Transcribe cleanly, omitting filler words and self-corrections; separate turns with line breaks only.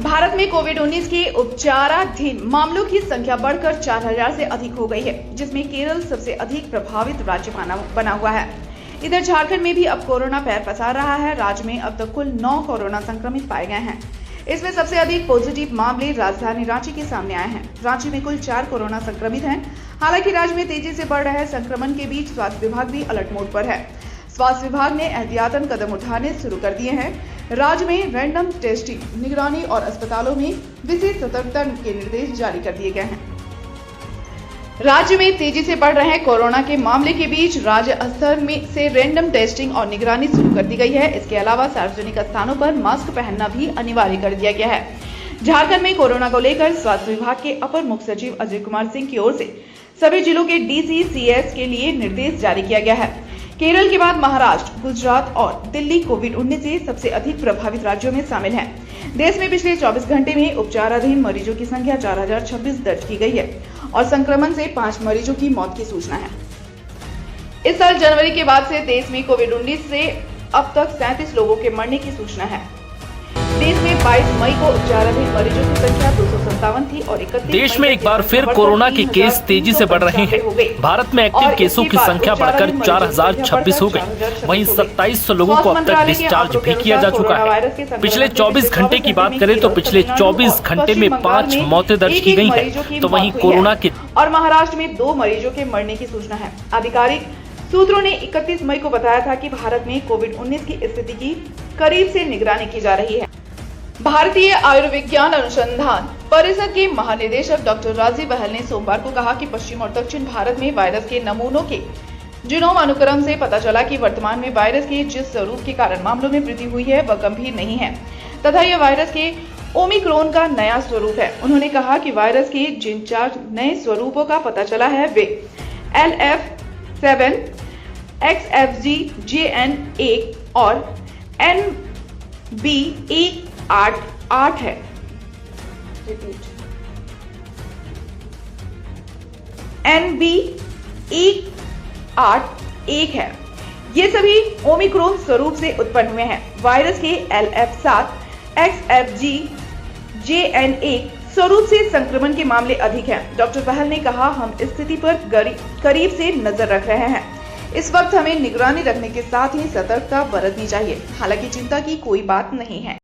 भारत में कोविड-19 के उपचाराधीन मामलों की संख्या बढ़कर 4000 से अधिक हो गई है, जिसमें केरल सबसे अधिक प्रभावित राज्य बना हुआ है। इधर झारखंड में भी अब कोरोना पैर पसार रहा है। राज्य में अब तक कुल 9 कोरोना संक्रमित पाए गए हैं। इसमें सबसे अधिक पॉजिटिव मामले राजधानी रांची के सामने आए हैं। रांची में कुल 4 कोरोना संक्रमित हैं। हालांकि राज्य में तेजी से बढ़ रहे संक्रमण के बीच स्वास्थ्य विभाग भी अलर्ट मोड पर है। स्वास्थ्य विभाग ने एहतियातन कदम उठाने शुरू कर दिए हैं। राज्य में रैंडम टेस्टिंग, निगरानी और अस्पतालों में विशेष सतर्कता के निर्देश जारी कर दिए गए हैं। राज्य में तेजी से बढ़ रहे कोरोना के मामले के बीच राज्य स्तर से रैंडम टेस्टिंग और निगरानी शुरू कर दी गई है। इसके अलावा सार्वजनिक स्थानों पर मास्क पहनना भी अनिवार्य कर दिया गया है। झारखंड में कोरोना को लेकर स्वास्थ्य विभाग के अपर मुख्य सचिव अजय कुमार सिंह की ओर से सभी जिलों के DCCS के लिए निर्देश जारी किया गया है। केरल के बाद महाराष्ट्र, गुजरात और दिल्ली कोविड-19 से सबसे अधिक प्रभावित राज्यों में शामिल हैं। देश में पिछले 24 घंटे में उपचाराधीन मरीजों की संख्या 4026 दर्ज की गई है और संक्रमण से 5 मरीजों की मौत की सूचना है। इस साल जनवरी के बाद से देश में कोविड-19 से अब तक 37 लोगों के मरने की सूचना है। देश में 22 मई को उपचाराधीन मरीजों की संख्या 257 थी और 31
देश में एक बार फिर कोरोना के केस तेजी से बढ़ रहे हैं। भारत में एक्टिव केसों की संख्या बढ़कर 4026 हो गई। वहीं 2700 लोगों को अब तक डिस्चार्ज भी किया जा चुका है। पिछले 24 घंटे की बात करें तो पिछले 24 घंटे में 5 मौतें दर्ज की गई हैं। तो वहीं कोरोना के
और महाराष्ट्र में 2 मरीजों के मरने की सूचना है। आधिकारिक सूत्रों ने 31 मई को बताया था कि भारत में कोविड-19 की स्थिति की करीब से निगरानी की जा रही है। भारतीय आयुर्विज्ञान अनुसंधान परिषद के महानिदेशक डॉक्टर राजीव बहल ने सोमवार को कहा कि पश्चिम और दक्षिण भारत में वायरस के नमूनों के जीनोम अनुक्रम से पता चला कि वर्तमान में वायरस के जिस स्वरूप के कारण मामलों में वृद्धि हुई है वह गंभीर नहीं है तथा यह वायरस के ओमिक्रॉन का नया स्वरूप है। उन्होंने कहा कि वायरस के जिन 4 नए स्वरूपों का पता चला है वे LF7, XFG, JN1 और NB188 है। NB188 है। ये सभी ओमिक्रॉन स्वरूप से उत्पन्न हुए हैं। वायरस के LF7, XFG, JN1 स्वरूप से संक्रमण के मामले अधिक हैं। डॉक्टर बहल ने कहा, हम स्थिति पर करीब से नजर रख रहे हैं। इस वक्त हमें निगरानी रखने के साथ ही सतर्कता बरतनी चाहिए। हालांकि चिंता की कोई बात नहीं है।